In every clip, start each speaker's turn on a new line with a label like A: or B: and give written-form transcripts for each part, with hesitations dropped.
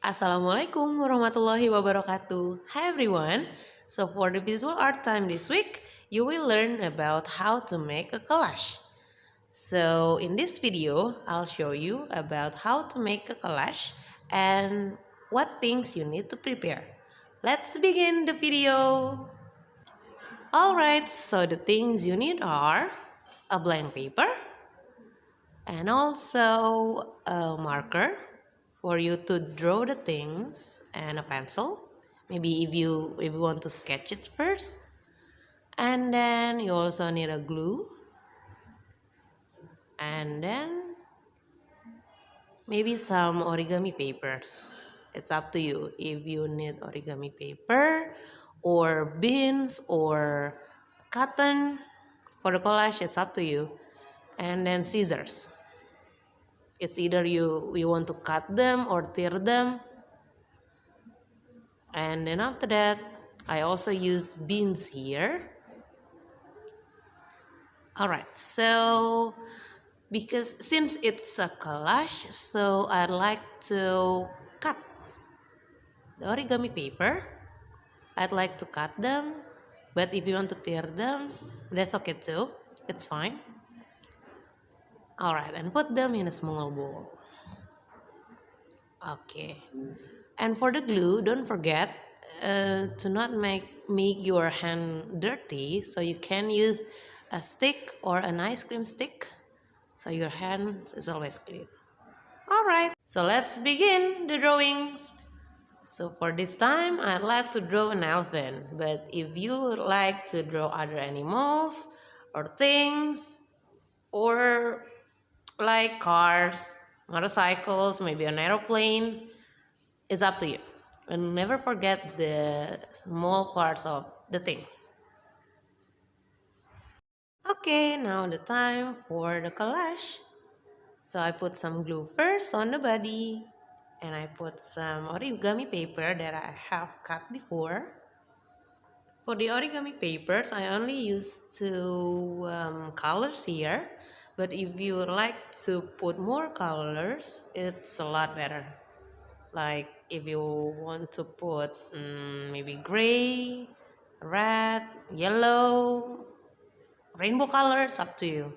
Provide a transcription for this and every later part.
A: Assalamualaikum warahmatullahi wabarakatuh. Hi everyone. So for the visual art time this week, you will learn about how to make a collage. So in this video, I'll show you about how to make a collage and what things you need to prepare. Let's begin the video. Alright, so the things you need are a blank paper and also a marker for you to draw the things and a pencil. Maybe if you want to sketch it first, and then you also need a glue, and then maybe some origami papers. It's up to you if you need origami paper or beans or cotton for the collage. It's up to you, and then scissors. It's either you want to cut them or tear them. And then after that, I also use beans here. Alright, so because since it's a collage, so I'd like to cut the origami paper. I'd like to cut them, but if you want to tear them, that's okay too. It's fine. Alright, and put them in a small bowl. Okay. And for the glue, don't forget to not make your hand dirty, so you can use a stick or an ice cream stick, so your hand is always clean. Alright, so let's begin the drawings. So for this time, I'd like to draw an elephant, but if you would like to draw other animals or things, or like cars, motorcycles, maybe an aeroplane, it's up to you. And never forget the small parts of the things. Okay, now the time for the collage. So I put some glue first on the body, and I put some origami paper that I have cut before. For the origami papers, I only use two colors here, but if you would like to put more colors, it's a lot better. Like if you want to put maybe gray, red, yellow, rainbow colors, up to you.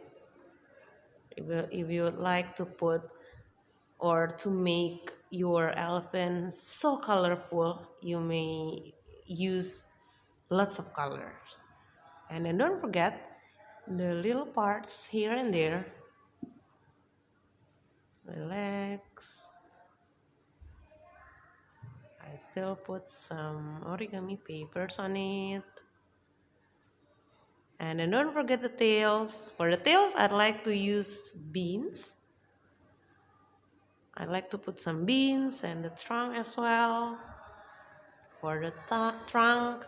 A: If you would like to put or to make your elephant so colorful, you may use lots of colors. And then don't forget the little parts here and there, the legs. I still put some origami papers on it. And then don't forget the tails. For the tails, I'd like to use beans. I'd like to put some beans and the trunk as well. For the trunk,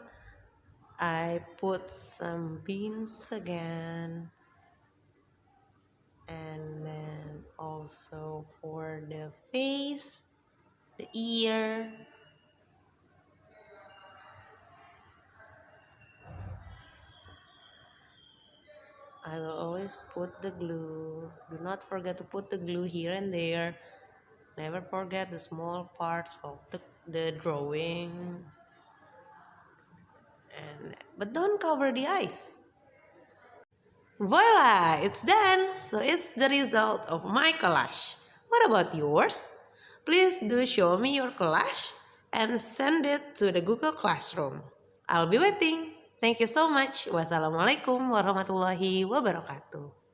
A: I put some beans again. And then also for the face, the ear, I will always put the glue. Do not forget to put the glue here and there. Never forget the small parts of the drawings. But don't cover the eyes. Voila! It's done! So it's the result of my collage. What about yours? Please do show me your collage and send it to the Google Classroom. I'll be waiting. Thank you so much. Wassalamualaikum warahmatullahi wabarakatuh.